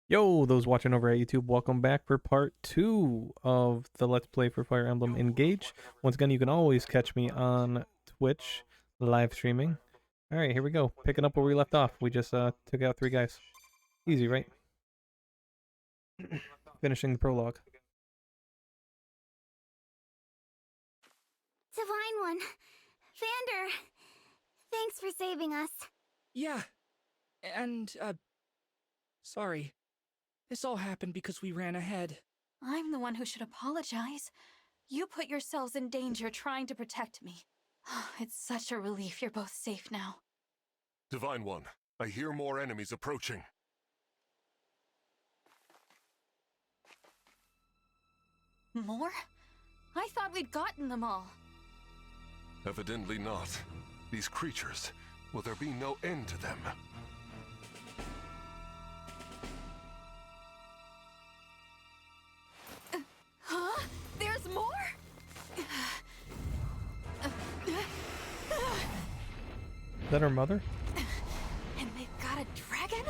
Yo, those watching over at YouTube, welcome back for part 2 of the Let's Play for Fire Emblem Engage. Once again, you can always catch me on Twitch, live streaming. Alright, here we go. Picking up where we left off. We just took out 3 guys. Easy, right? Finishing the prologue. Divine One, Vander, thanks for saving us. Yeah, and, sorry. This all happened because we ran ahead. I'm the one who should apologize. You put yourselves in danger trying to protect me. It's such a relief you're both safe now. Divine One, I hear more enemies approaching. More? I thought we'd gotten them all. Evidently not. These creatures, will there be no end to them? Huh? There's more? Is that her mother? And they've got a dragon?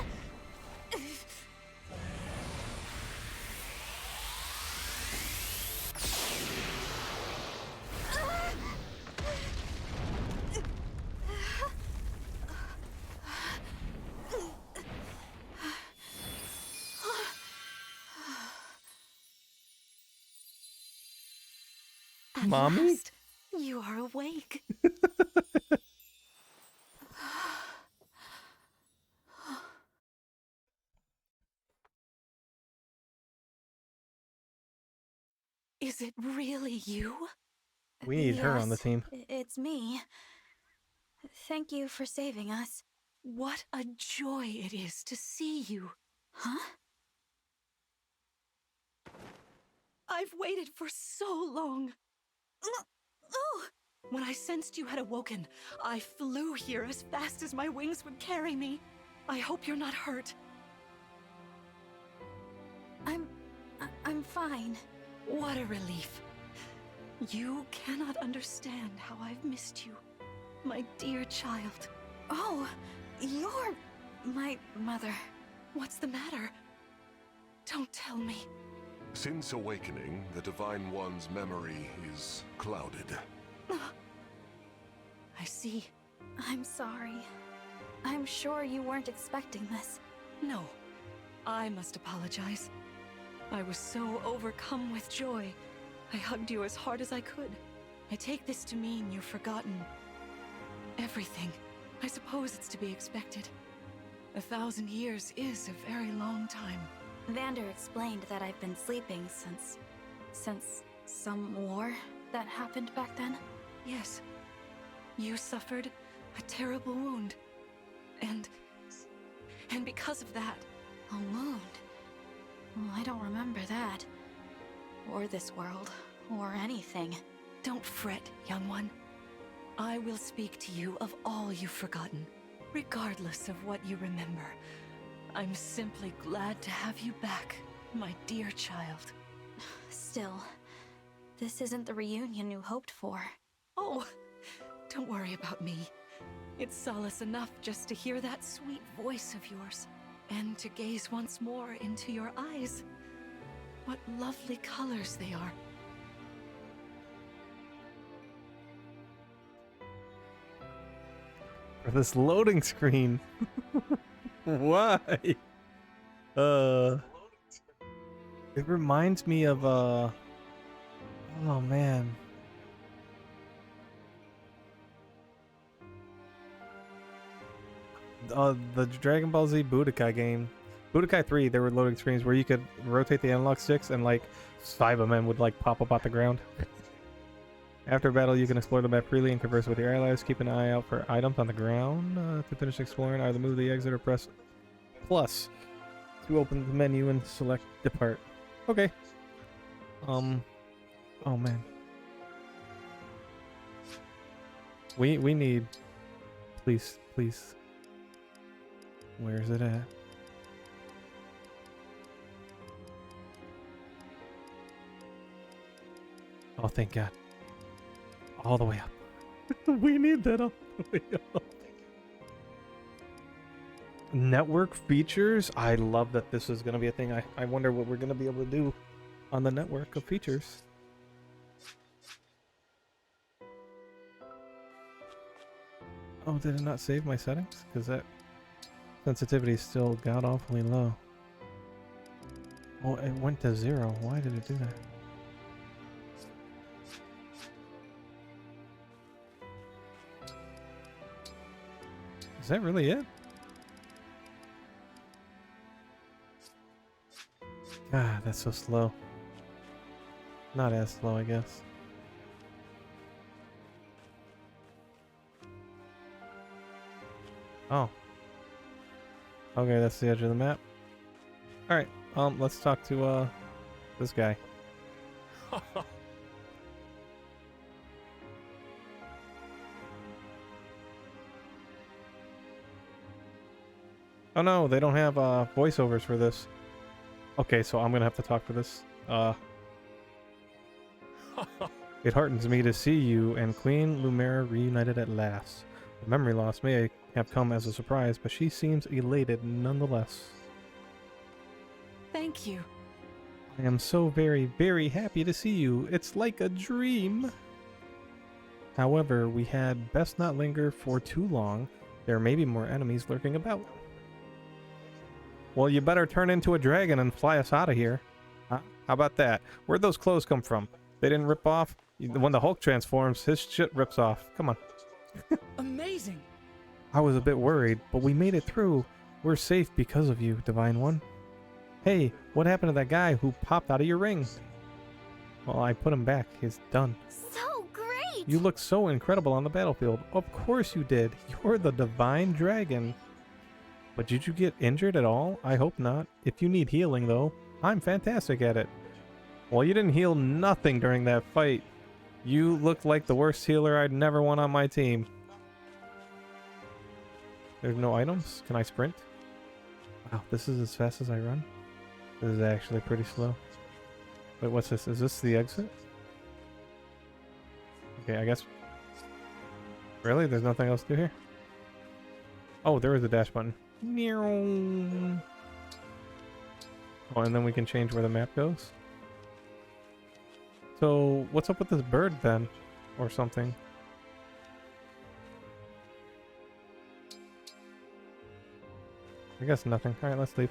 At Mommy? last, you are awake. Is it really you? We need her on the Yes, team. It's me. Thank you for saving us. What a joy it is to see you. Huh? I've waited for so long. When I sensed you had awoken, I flew here as fast as my wings would carry me. I hope you're not hurt. I'm fine. What a relief. You cannot understand how I've missed you, my dear child. Oh, you're my mother. What's the matter? Don't tell me. Since awakening, the Divine One's memory is clouded. I see. I'm sorry. I'm sure you weren't expecting this. No, I must apologize. I was so overcome with joy. I hugged you as hard as I could. I take this to mean you've forgotten everything. I suppose it's to be expected. 1,000 years is a very long time. Vander explained that I've been sleeping since some war that happened back then. Yes. You suffered a terrible wound. And because of that... A wound? Well, I don't remember that. Or this world. Or anything. Don't fret, young one. I will speak to you of all you've forgotten, regardless of what you remember. I'm simply glad to have you back, my dear child. Still, this isn't the reunion you hoped for. Oh, don't worry about me. It's solace enough just to hear that sweet voice of yours, and to gaze once more into your eyes. What lovely colors they are. For this loading screen. Why? It reminds me of oh man. The Dragon Ball Z Budokai game. Budokai 3, there were loading screens where you could rotate the analog sticks and like 5 of them would like pop up out the ground. After battle, you can explore the map freely and converse with your allies. Keep an eye out for items on the ground. To finish exploring, either move the exit or press plus to open the menu and select depart. Okay. Oh man. We need... Please. Where is it at? Oh, thank God. All the way up. We need that all the way up. Network features. I love that this is going to be a thing. I wonder what we're going to be able to do on the network of features. Oh, did it not save my settings? Because that sensitivity is still god-awfully low. Oh, it went to 0. Why did it do that? Is that really it? God, that's so slow. Not as slow, I guess. Oh. Okay, that's the edge of the map. Alright, let's talk to, this guy. Oh no, they don't have, voiceovers for this. Okay, so I'm gonna have to talk to this. It heartens me to see you and Queen Lumera reunited at last. The memory loss may have come as a surprise, but she seems elated nonetheless. Thank you. I am so very, very happy to see you. It's like a dream. However, we had best not linger for too long. There may be more enemies lurking about. Well, you better turn into a dragon and fly us out of here. Huh? How about that? Where'd those clothes come from? They didn't rip off? When the Hulk transforms, his shit rips off. Come on. Amazing! I was a bit worried, but we made it through. We're safe because of you, Divine One. Hey, what happened to that guy who popped out of your ring? Well, I put him back. He's done. So great! You look so incredible on the battlefield. Of course you did. You're the Divine Dragon. But did you get injured at all? I hope not. If you need healing, though, I'm fantastic at it. Well, you didn't heal nothing during that fight. You look like the worst healer I'd never want on my team. There's no items? Can I sprint? Wow, this is as fast as I run? This is actually pretty slow. Wait, what's this? Is this the exit? Okay, I guess... Really? There's nothing else to do here? Oh, there is a dash button. Oh, and then we can change where the map goes. So, what's up with this bird then? Or something? I guess nothing. Alright, let's leave.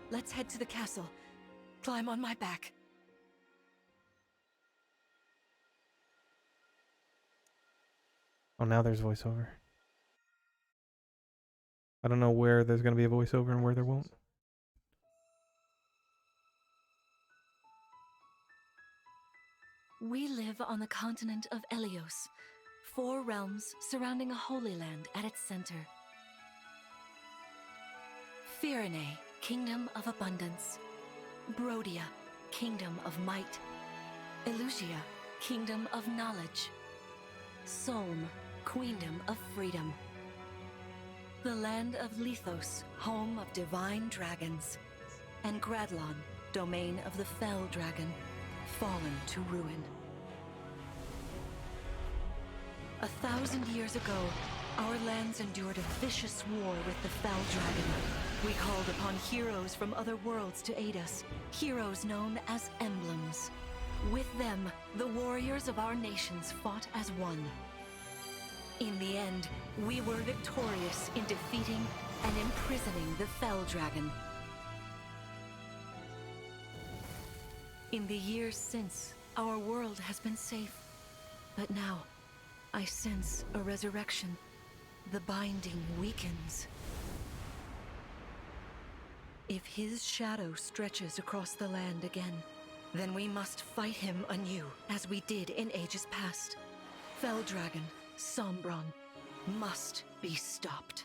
Let's head to the castle. Climb on my back. Oh, now there's voiceover. I don't know where there's going to be a voiceover and where there won't. We live on the continent of Elios, 4 realms surrounding a holy land at its center. Firene, kingdom of abundance. Brodia, kingdom of might. Elusia, kingdom of knowledge. Solm, queendom of freedom. The land of Lithos, home of divine dragons. And Gradlon, domain of the fell dragon, fallen to ruin. 1,000 years ago, our lands endured a vicious war with the fell dragon. We called upon heroes from other worlds to aid us, heroes known as Emblems. With them, the warriors of our nations fought as one. In the end, we were victorious in defeating and imprisoning the fell dragon. In the years since, our world has been safe. But now, I sense a resurrection. The binding weakens. If his shadow stretches across the land again, then we must fight him anew, as we did in ages past. Fell Dragon, Sombron, must be stopped.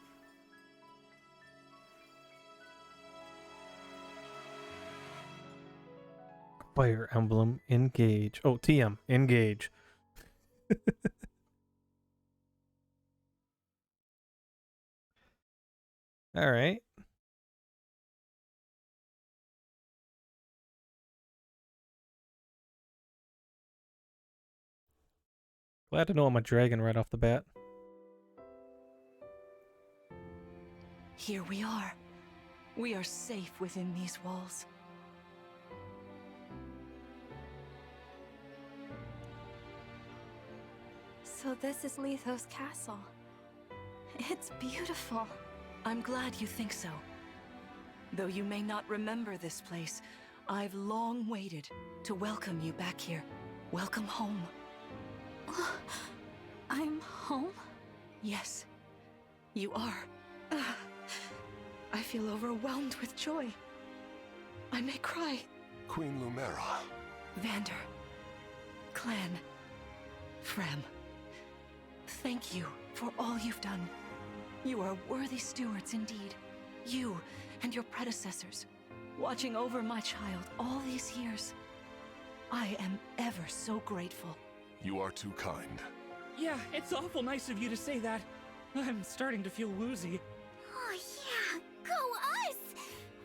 Fire Emblem, engage. Oh, TM, engage. All right. Glad to know I'm a dragon right off the bat. Here we are. We are safe within these walls. So this is Lithos Castle. It's beautiful. I'm glad you think so. Though you may not remember this place, I've long waited to welcome you back here. Welcome home. I'm home? Yes, you are. I feel overwhelmed with joy. I may cry. Queen Lumera. Vander, Clan, Frem, thank you for all you've done. You are worthy stewards indeed. You and your predecessors, watching over my child all these years. I am ever so grateful. You are too kind. Yeah, it's awful nice of you to say that. I'm starting to feel woozy. Oh yeah, go us!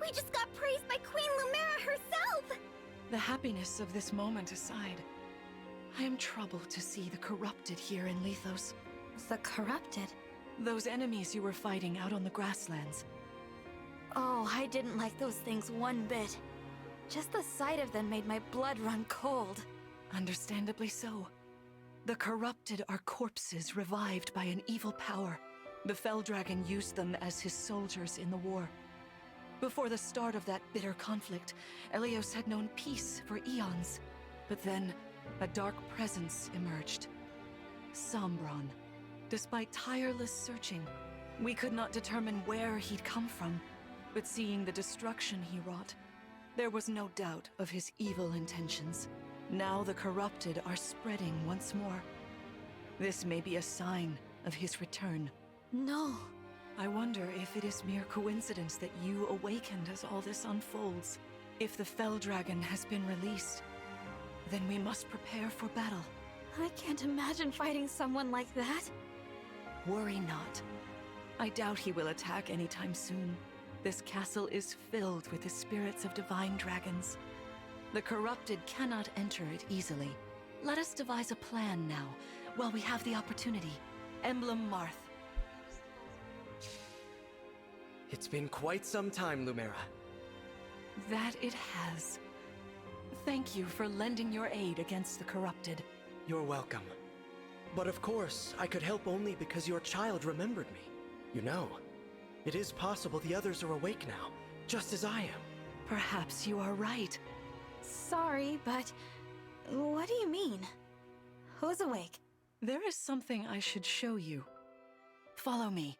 We just got praised by Queen Lumera herself! The happiness of this moment aside, I am troubled to see the corrupted here in Lithos. The corrupted? Those enemies you were fighting out on the grasslands. Oh, I didn't like those things one bit. Just the sight of them made my blood run cold. Understandably so. The corrupted are corpses revived by an evil power. The Fell Dragon used them as his soldiers in the war. Before the start of that bitter conflict, Elios had known peace for eons. But then, a dark presence emerged. Sombron. Despite tireless searching, we could not determine where he'd come from. But seeing the destruction he wrought, there was no doubt of his evil intentions. Now the corrupted are spreading once more. This may be a sign of his return. No. I wonder if it is mere coincidence that you awakened as all this unfolds. If the Fell Dragon has been released, then we must prepare for battle. I can't imagine fighting someone like that. Worry not. I doubt he will attack anytime soon. This castle is filled with the spirits of divine dragons. The corrupted cannot enter it easily. Let us devise a plan now, while we have the opportunity. Emblem Marth. It's been quite some time, Lumera. That it has. Thank you for lending your aid against the corrupted. You're welcome. But of course, I could help only because your child remembered me. You know, it is possible the others are awake now, just as I am. Perhaps you are right. Sorry, but what do you mean? Who's awake? There is something I should show you. Follow me.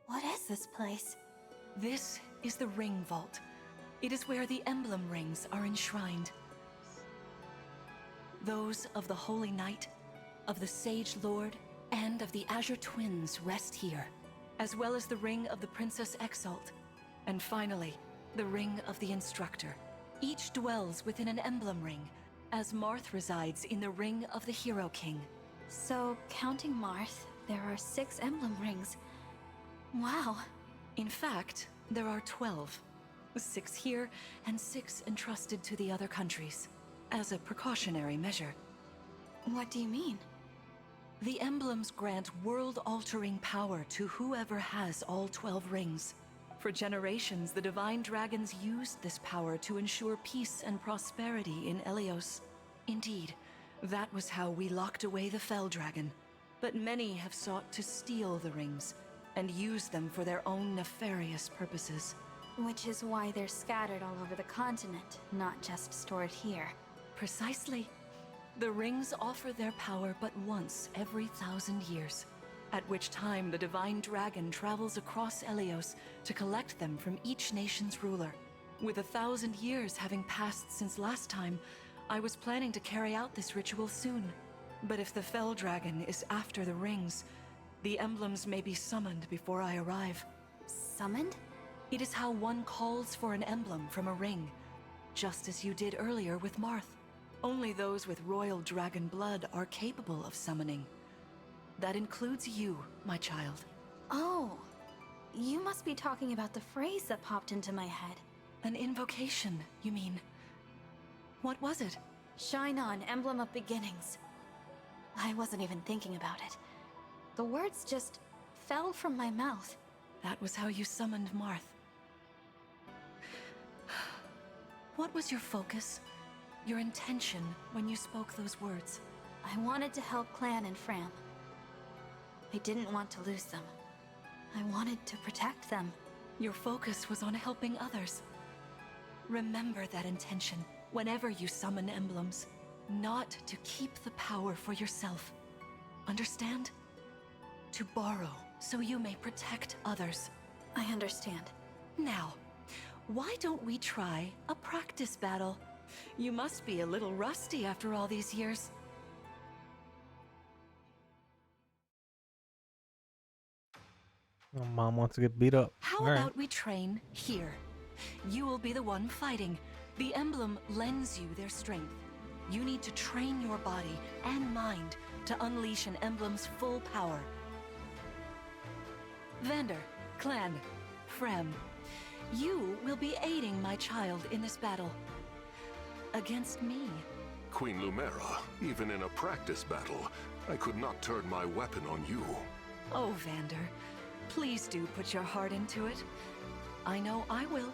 What is this place? This is the Ring Vault. It is where the Emblem rings are enshrined. Those of the Holy Knight, of the Sage Lord, and of the Azure Twins rest here, as well as the Ring of the Princess Exalt, and finally, the Ring of the Instructor. Each dwells within an Emblem ring, as Marth resides in the Ring of the Hero King. So, counting Marth, there are 6 emblem rings. Wow. In fact, there are 12. 6 here, and 6 entrusted to the other countries, as a precautionary measure. What do you mean? The emblems grant world-altering power to whoever has all 12 rings. For generations, the Divine Dragons used this power to ensure peace and prosperity in Elios. Indeed, that was how we locked away the Fell Dragon. But many have sought to steal the rings, and use them for their own nefarious purposes. Which is why they're scattered all over the continent, not just stored here. Precisely. The rings offer their power but once every 1,000 years, at which time the Divine Dragon travels across Elios to collect them from each nation's ruler. With 1,000 years having passed since last time, I was planning to carry out this ritual soon. But if the Fell Dragon is after the rings, the emblems may be summoned before I arrive. Summoned? It is how one calls for an emblem from a ring, just as you did earlier with Marth. Only those with royal dragon blood are capable of summoning. That includes you, my child. Oh, you must be talking about the phrase that popped into my head. An invocation, you mean? What was it? Shine on, Emblem of Beginnings. I wasn't even thinking about it. The words just fell from my mouth. That was how you summoned Marth. What was your focus? Your intention when you spoke those words? I wanted to help Clan and Fram. I didn't want to lose them. I wanted to protect them. Your focus was on helping others. Remember that intention whenever you summon emblems. Not to keep the power for yourself. Understand? To borrow so you may protect others. I understand. Now, why don't we try a practice battle? You must be a little rusty after all these years. Oh, Mom wants to get beat up. How All right. about we train here? You will be the one fighting. The emblem lends you their strength. You need to train your body and mind to unleash an emblem's full power. Vander, Clan, Frem, you will be aiding my child in this battle. Against me. Queen Lumera, even in a practice battle, I could not turn my weapon on you. Oh, Vander, please do put your heart into it. I know I will.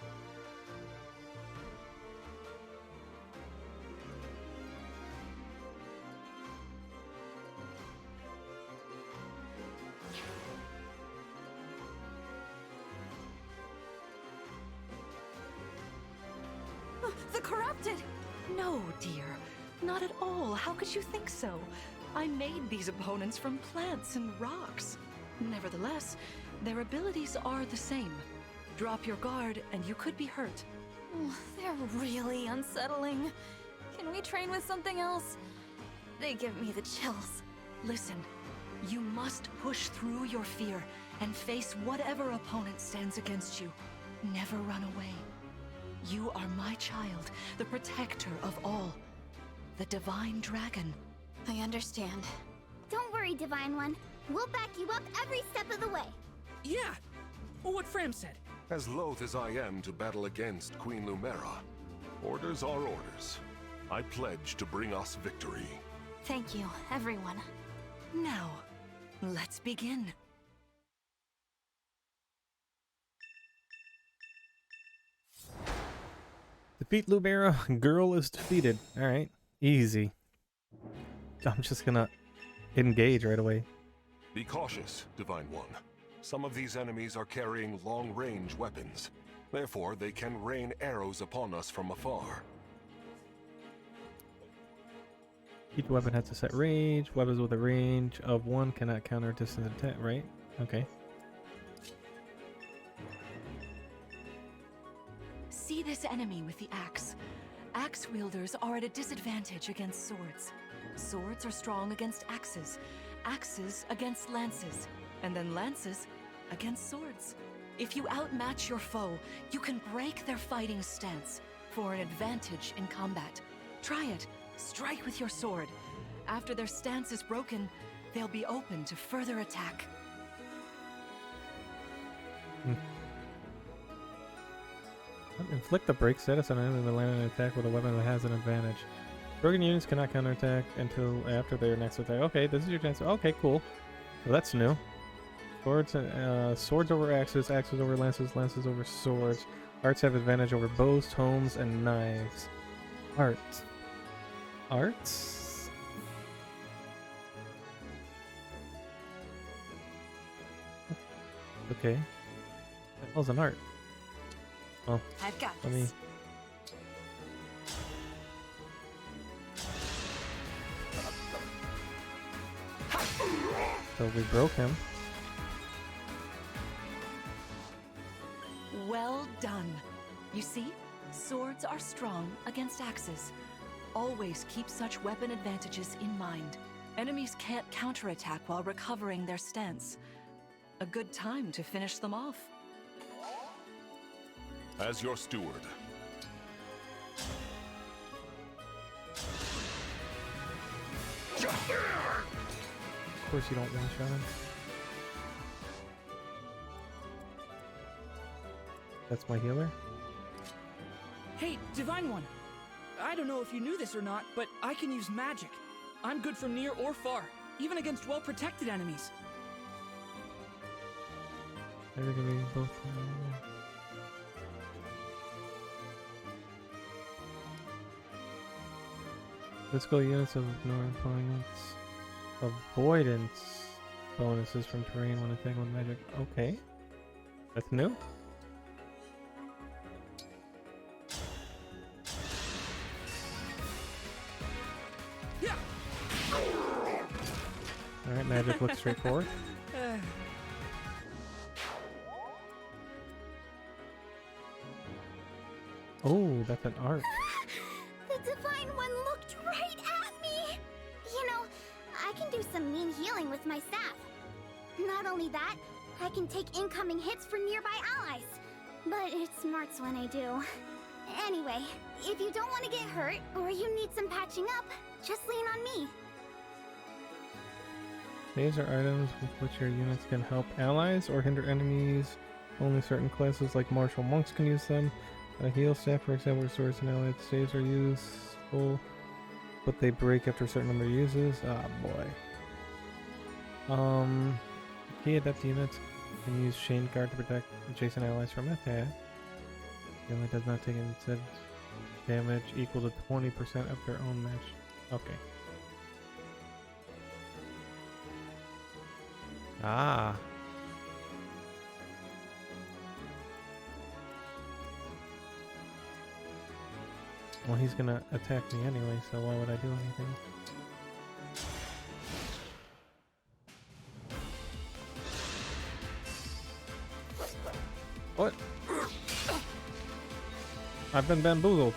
The corrupted! No, dear. Not at all. How could you think so? I made these opponents from plants and rocks. Nevertheless, their abilities are the same. Drop your guard and you could be hurt. Oh, they're really unsettling. Can we train with something else? They give me the chills. Listen, you must push through your fear and face whatever opponent stands against you. Never run away. You are my child, the protector of all. The Divine Dragon. I understand. Don't worry, Divine One. We'll back you up every step of the way. Yeah! What Fram said. As loath as I am to battle against Queen Lumera, orders are orders. I pledge to bring us victory. Thank you, everyone. Now, let's begin. Defeat Lumera, girl is defeated. Alright, easy. I'm just gonna engage right away. Be cautious, Divine One. Some of these enemies are carrying long-range weapons. Therefore, they can rain arrows upon us from afar. Each weapon has a set range. Weapons with a range of 1 cannot counter distant attack, right? Okay. See this enemy with the axe. Axe wielders are at a disadvantage against swords. Swords are strong against axes. Axes against lances. And then lances against swords. If you outmatch your foe, you can break their fighting stance for an advantage in combat. Try it. Strike with your sword. After their stance is broken, they'll be open to further attack. Inflict the break status on an enemy when landing an attack with a weapon that has an advantage. Broken units cannot counterattack until after their next attack. Okay, this is your chance. Okay, cool. So that's new. Swords, swords over axes, axes over lances, lances over swords. Arts have advantage over bows, tomes, and knives. Arts. Arts? Okay. That was an art. Well, I've got let me... this. So we broke him. Well done. You see, swords are strong against axes. Always keep such weapon advantages in mind. Enemies can't counterattack while recovering their stance. A good time to finish them off. As your steward. Of course you don't one-shot him. That's my healer? Hey, Divine One. I don't know if you knew this or not, but I can use magic. I'm good from near or far, even against well-protected enemies. They're gonna be both. Physical units of no opponents. Avoidance bonuses from terrain when attacking with magic. Okay. That's new. Yeah. Alright, magic looks straightforward. Oh, that's an art. The Divine One looked right at me! You know, I can do some mean healing with my staff. Not only that, I can take incoming hits for nearby allies. But it smarts when I do. Anyway, if you don't want to get hurt, or you need some patching up, just lean on me. These are items with which your units can help allies or hinder enemies. Only certain classes like martial monks can use them. A heal staff, for example, restores an allied saves are useful, but they break after a certain number of uses. Ah, boy. Key adept units can use Chain Guard to protect adjacent allies from attack. The ally does not take instead damage equal to 20% of their own match. Okay. Ah. Well, he's gonna attack me anyway, so why would I do anything? What? I've been bamboozled.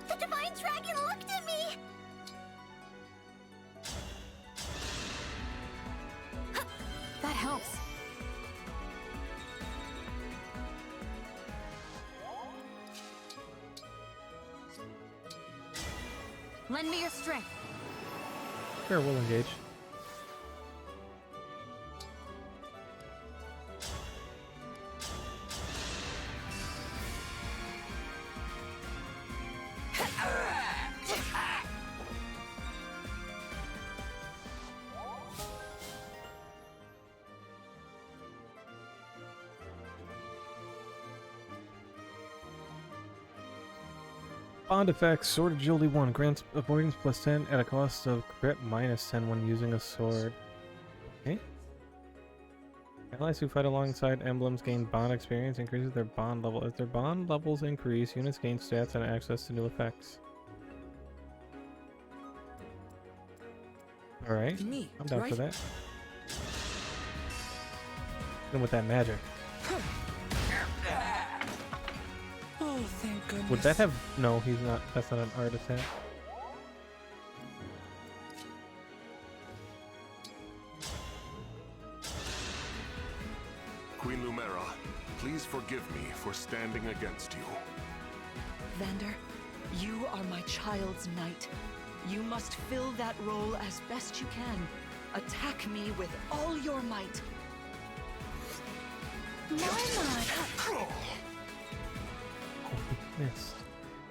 The Divine Dragon looked at me! That helps. Lend me your strength. Sure, we'll engage. Bond effects, Sword Agility 1 grants avoidance plus 10 at a cost of crit minus 10 when using a sword. Okay. Allies who fight alongside emblems gain bond experience, increases their bond level. As their bond levels increase, units gain stats and access to new effects. Alright, Me, I'm down right? for that. And with that magic. Oh, thank goodness. Would that have... No, he's not. That's not an art attack. Queen Lumera, please forgive me for standing against you. Vander, you are my child's knight. You must fill that role as best you can. Attack me with all your might. My. Missed.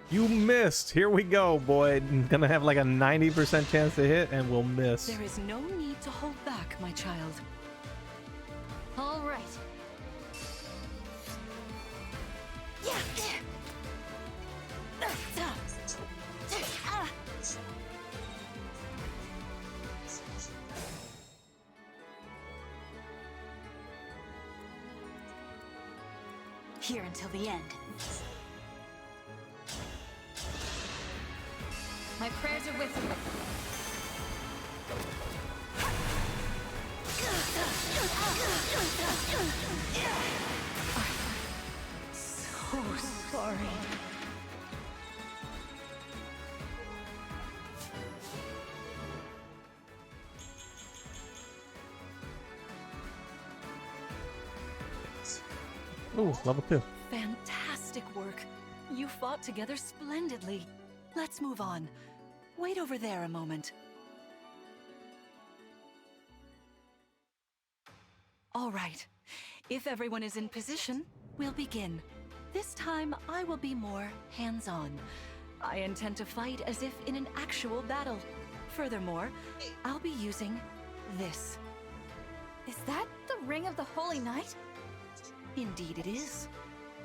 You missed! Here we go, boy. Gonna have like a 90% chance to hit and we'll miss. There is no need to hold back, my child. All right. Here until the end. My prayers are with you. So sorry. Ooh, level 2. Fantastic work. You fought together splendidly. Let's move on. Wait over there a moment. All right. If everyone is in position, we'll begin. This time, I will be more hands-on. I intend to fight as if in an actual battle. Furthermore, I'll be using this. Is that the Ring of the Holy Knight? Indeed it is.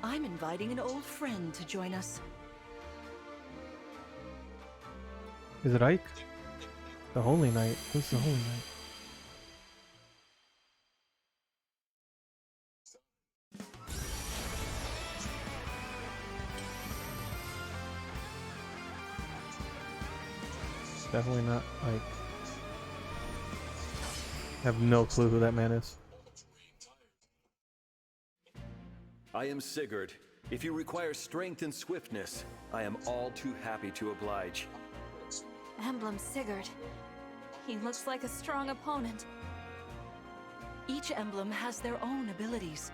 I'm inviting an old friend to join us. Is it Ike? The Holy Knight. Who's the Holy Knight? Definitely not Ike. I have no clue who that man is. I am Sigurd. If you require strength and swiftness, I am all too happy to oblige. Emblem Sigurd. He looks like a strong opponent. Each emblem has their own abilities.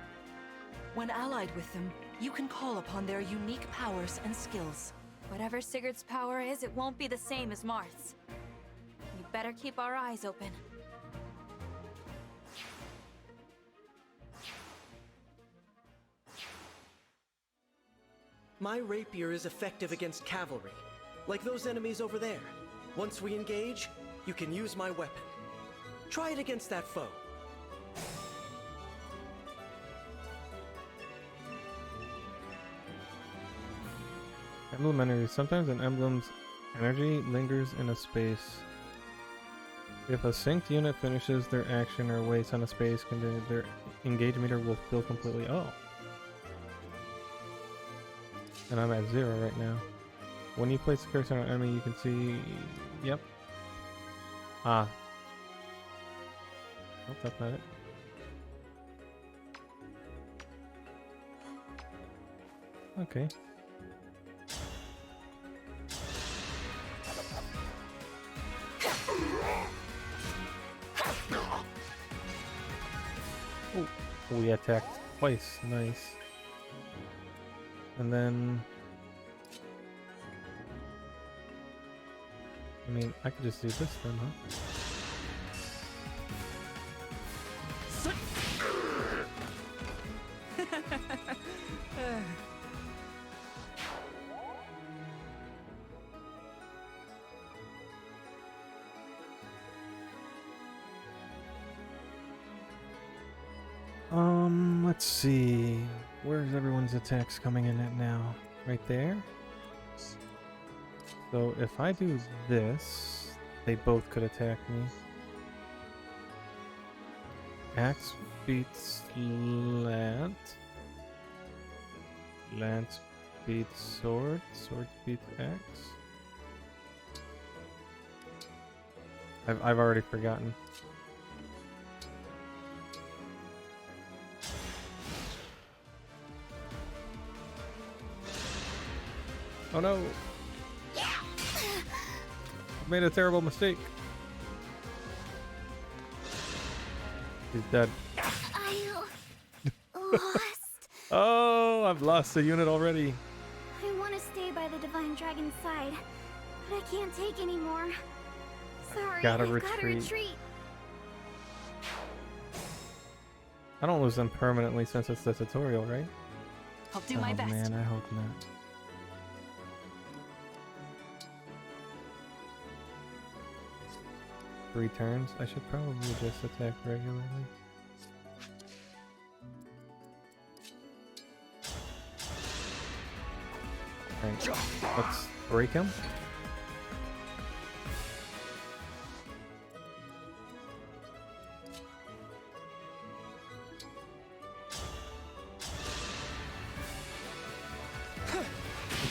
When allied with them, you can call upon their unique powers and skills. Whatever Sigurd's power is, it won't be the same as Marth's. We better keep our eyes open. My rapier is effective against cavalry, like those enemies over there. Once we engage, you can use my weapon. Try it against that foe. Emblem energy. Sometimes an emblem's energy lingers in a space. If a synced unit finishes their action or waits on a space, their engage meter will fill completely. Oh. And I'm at 0 right now. When you place the cursor on an enemy, you can see... Yep. Ah. Nope, that's not it. Okay. Oh, we attacked twice. Nice. And then... I mean, I could just do this then, huh? Let's see. Where's everyone's attacks coming in at now? Right there? So if I do this, they both could attack me. Axe beats Lance. Lance beats Sword. Sword beats Axe. I've already forgotten. Oh no! I made a terrible mistake. He's dead. I lost. Oh, I've lost a unit already. I want to stay by the Divine Dragon's side, but I can't take anymore. Sorry, Gotta I've gotta retreat. retreat. I don't lose them permanently since it's the tutorial, right? I'll do my best. Oh man, I hope not. Three turns. I should probably just attack regularly. Alright, let's break him.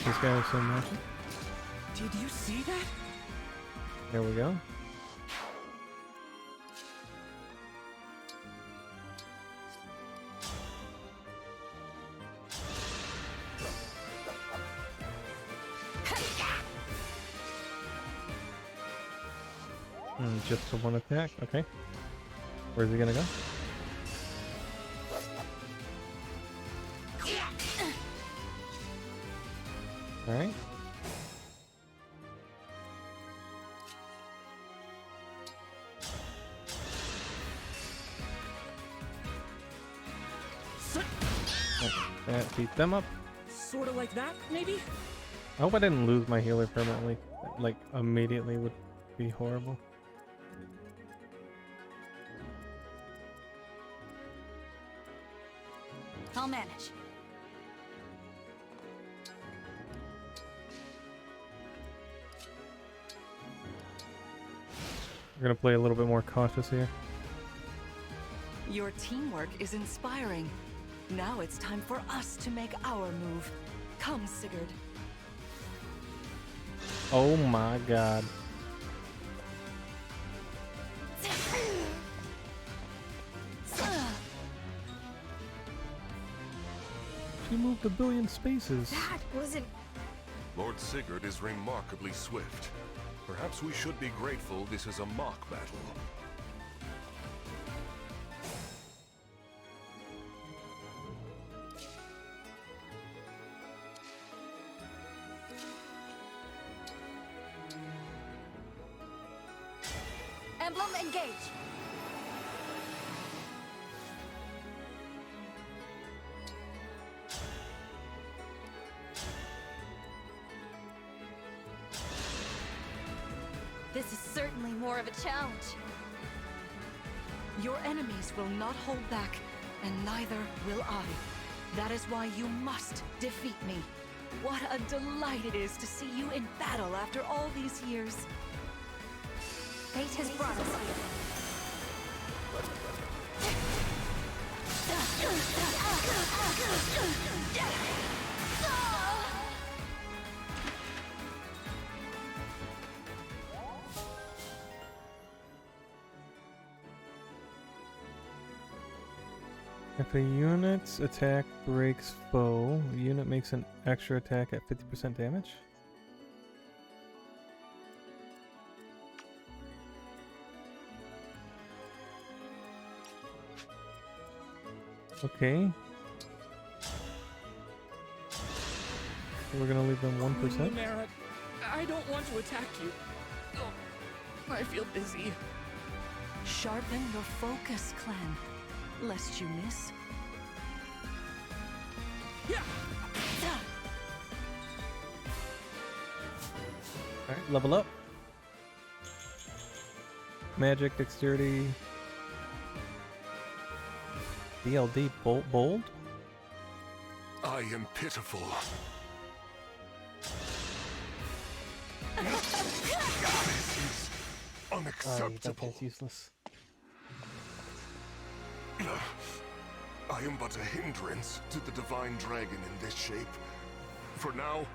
This guy with some magic. Did you see that? There we go. Just for one attack, okay. Where's he gonna go? Alright. That beat them up. Sort of like that, maybe? I hope I didn't lose my healer permanently. Like, immediately would be horrible. I'll manage. We're gonna play a little bit more cautious here. Your teamwork is inspiring. Now it's time for us to make our move. Come, Sigurd. Oh my god. She moved a billion spaces. That wasn't... Lord Sigurd is remarkably swift. Perhaps we should be grateful this is a mock battle. Emblem, engage! This is certainly more of a challenge. Your enemies will not hold back, and neither will I. That is why you must defeat me. What a delight it is to see you in battle after all these years. Fate has brought us here. If a unit's attack breaks foe, the unit makes an extra attack at 50% damage. Okay. So we're gonna leave them 1%. Mara, I don't want to attack you. Oh, I feel busy. Sharpen your focus, clan, lest you miss. Yeah. Alright, level up. Magic, dexterity. DLD, bold? I am pitiful. This is That unacceptable. guy's useless. I am but a hindrance to the divine dragon in this shape. For now,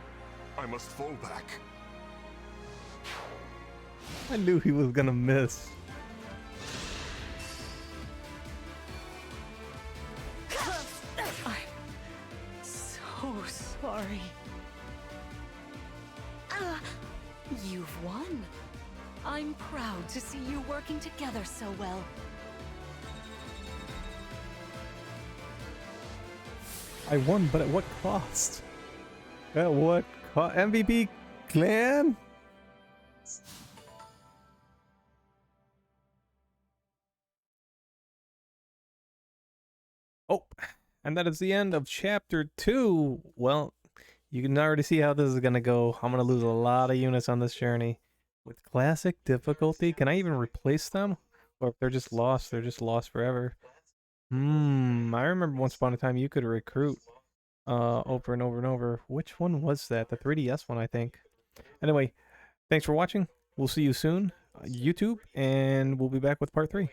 I must fall back. I knew he was gonna miss. I'm so sorry. You've won. I'm proud to see you working together so well. I won, but at what cost? At what cost? MVP clan? Oh, and that is the end of chapter 2. Well, you can already see how this is going to go. I'm going to lose a lot of units on this journey. With classic difficulty, can I even replace them? Or if they're just lost forever. I remember once upon a time you could recruit over and over and over. Which one was that? The 3DS one, I think. Anyway, thanks for watching. We'll see you soon, YouTube, and we'll be back with part 3.